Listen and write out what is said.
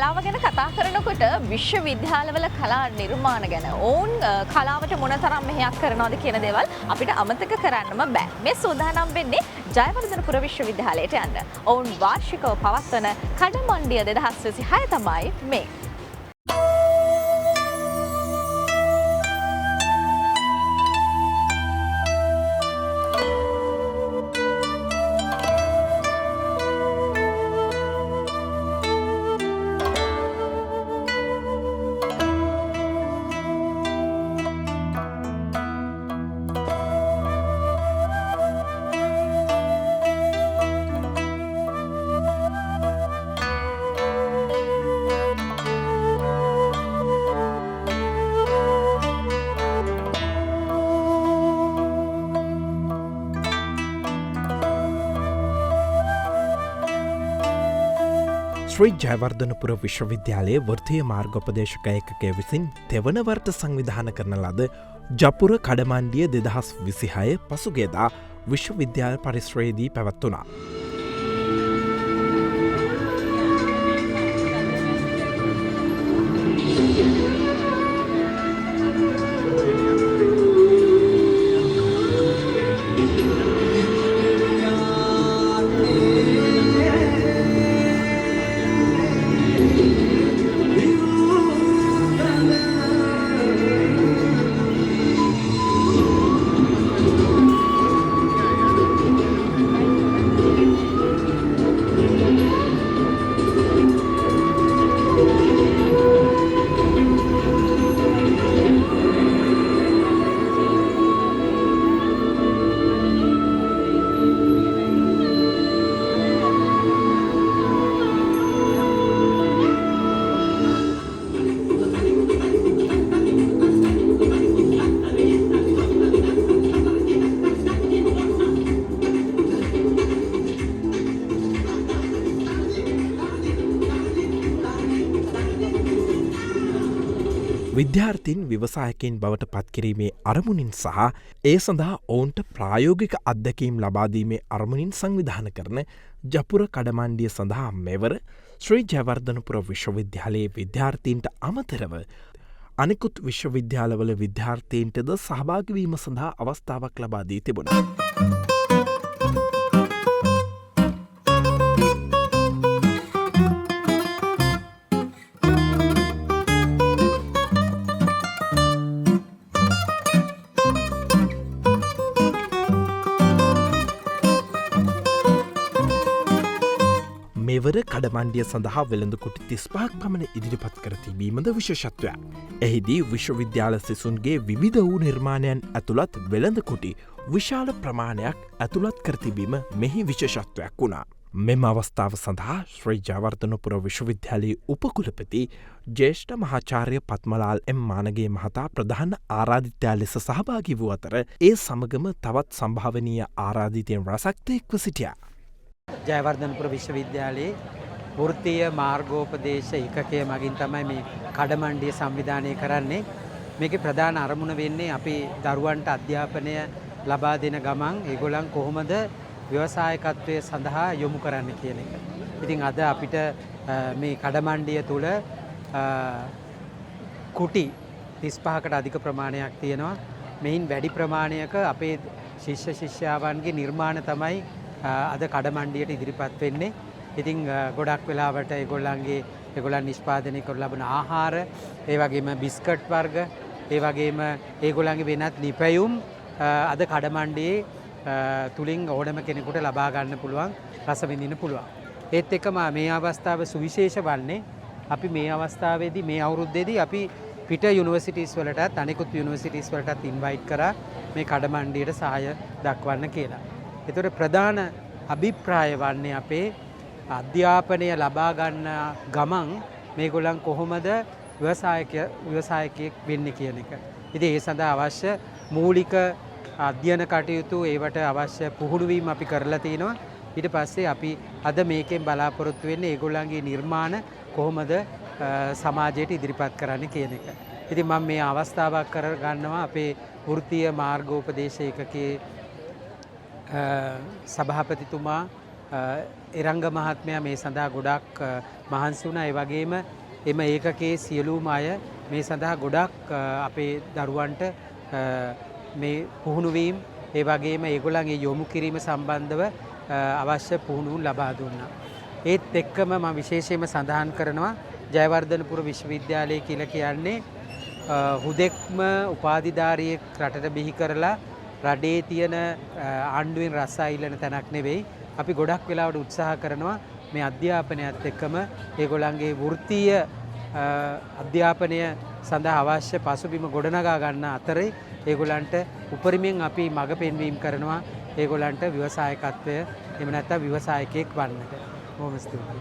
කලාව ගැන කතා කරනකොට විශ්වවිද්‍යාලවල කලා නිර්මාණ ගැන ඔවුන් කලාවට මොනතරම් මෙහෙයක් කරනවද කියන දේවල් අපිට අමතක කරන්නම බෑ. මේ සූදානම් වෙන්නේ ජයවර්ධනපුර විශ්වවිද්‍යාලයට යන්න. ඔවුන් වාර්ෂිකව පවත්වන කඩමණ්ඩිය 2026 තමයි මේ. ශ්‍රී ජයවර්ධනපුර විශ්වවිද්‍යාලයේ වෘත්තීය මාර්ගෝපදේශක ඒකකය විසින් තෙවන වර්ත සංවිධාන කරන ලද ජපුර කඩමණ්ඩිය 2026 පසුගියදා විශ්වවිද්‍යාල පරිශ්‍රයේදී පැවැත්වුණා. විද්‍යාර්ථීන් ව්‍යවසායකයින් බවට පත්කිරීමේ අරමුණින් සහ ඒ සඳහා ඔවුන්ට ප්‍රායෝගික අත්දැකීම් ලබාදීමේ අරමුණින් සංවිධාන කරන ජපුර කඩමණ්ඩිය සඳහා මෙවර ශ්‍රී ජයවර්ධනපුර විශ්වවිද්‍යාලයේ විද්‍යාර්ථීන්ට අමතරව අනෙකුත් විශ්වවිද්‍යාලවල විද්‍යාර්ථීන්ටද සහභාගිවීම සඳහා අවස්ථාවක් ලබා දී තිබුණා. මෙවර කඩමණ්ඩිය සඳහා වෙළඳකොටි 35ක් පමණ ඉදිරිපත් කර තිබීමද විශේෂත්වයක්. එහිදී විශ්වවිද්‍යාල සිසුන්ගේ විවිධ වූ නිර්මාණයන් ඇතුළත් වෙළඳකොටි විශාල ප්‍රමාණයක් ඇතුළත් කර තිබීම මෙහි විශේෂත්වයක් වුණා. මෙම අවස්ථාව සඳහා ශ්‍රී ජයවර්ධනපුර විශ්වවිද්‍යාලයේ උපකුලපති ජ්‍යෙෂ්ඨ මහාචාර්ය පත්මලාල් එම් මානගේ මහතා ප්‍රධාන ආරාධිතයා ලෙස සහභාගී වූ අතර ඒ සමගම තවත් සම්භාවනීය ආරාධිතයන් රැසක් එක්ව සිටියා. ජයවර්ධනපුර විශ්වවිද්‍යාලයේ වෘත්තීය මාර්ගෝපදේශ ඒකකය මගින් තමයි මේ කඩමණ්ඩිය සංවිධානය කරන්නේ. මේකේ ප්‍රධාන අරමුණ වෙන්නේ අපි දරුවන්ට අධ්‍යාපනය ලබා දෙන ගමන් ඒගොල්ලන් කොහොමද ව්‍යවසායකත්වය සඳහා යොමු කරන්න කියන එක. ඉතින් අද අපිට මේ කඩමණ්ඩිය තුල කුටි 35කට අධික ප්‍රමාණයක් තියෙනවා. මෙයින් වැඩි ප්‍රමාණයක අපේ ශිෂ්‍ය ශිෂ්‍යාවන්ගේ නිර්මාණ තමයි අද කඩමණ්ඩියට ඉදිරිපත් වෙන්නේ. ඉතින් ගොඩක් වෙලාවට ඒගොල්ලන් නිෂ්පාදනය කරලා ලබන ආහාර, ඒ වගේම බිස්කට් වර්ග, ඒ වගේම ඒගොල්ලන්ගේ වෙනත් නිපැයුම් අද කඩමණ්ඩියේ තුලින් ඕනම කෙනෙකුට ලබා ගන්න පුළුවන්, රස විඳින්න පුළුවන්. ඒත් එක්කම මේ අවස්ථාව සුවිශේෂ වන්නේ අපි මේ අවස්ථාවේදී මේ අවුරුද්දේදී අපි පිට යුනිවර්සිටිස් වලටත් අනෙකුත් යුනිවර්සිටිස් වලටත් ඉන්වයිට් කරා මේ කඩමණ්ඩියට සහාය දක්වන්න කියලා. ඒතර ප්‍රධාන අභිප්‍රාය වන්නේ අපේ අධ්‍යාපනය ලබා ගන්න ගමන් මේගොල්ලන් කොහොමද ව්‍යවසායකයෙක් වෙන්නේ කියන එක. ඉතින් ඒ සඳහා අවශ්‍ය මූලික අධ්‍යයන කටයුතු ඒවට අවශ්‍ය පුහුණුවීම් අපි කරලා තිනවා. ඊට පස්සේ අපි අද මේකෙන් බලාපොරොත්තු වෙන්නේ ඒගොල්ලන්ගේ නිර්මාණ කොහොමද සමාජයට ඉදිරිපත් කරන්න කියන එක. ඉතින් මම මේ අවස්ථාවක් කර ගන්නවා අපේ වෘත්තීය මාර්ගෝපදේශ ඒකකයේ සභාපතිතුමා එරංග මහත්මයා මේ සඳහා ගොඩක් මහන්සි වුණා. ඒ වගේම එම ඒකකයේ සියලුම අය මේ සඳහා ගොඩක් අපේ දරුවන්ට මේ පුහුණු වීම ඒ වගේම ඒගොල්ලන්ගේ යොමු කිරීම සම්බන්ධව අවශ්‍ය පුහුණුව ලබා දුන්නා. ඒත් එක්කම මම විශේෂයෙන්ම සඳහන් කරනවා ජයවර්ධනපුර විශ්වවිද්‍යාලය කියලා කියන්නේ හුදෙක්ම උපාධිධාරියෙක් රටට බිහි කරලා රටේ තියෙන ආණ්ඩුවෙන් රස අයිලන තැනක් නෙවෙයි. අපි ගොඩක් වෙලාවට උත්සාහ කරනවා මේ අධ්‍යාපනයත් එක්කම ඒගොල්ලන්ගේ වෘත්තීය අධ්‍යාපනය සඳහා අවශ්‍ය පසුබිම ගොඩනගා ගන්න අතරේ ඒගොල්ලන්ට උපරිමයෙන් අපි මඟ පෙන්වීම කරනවා ඒගොල්ලන්ට ව්‍යවසායකත්වය එහෙම නැත්නම් ව්‍යවසායකයෙක් වන්නට. බොහොම ස්තුතියි.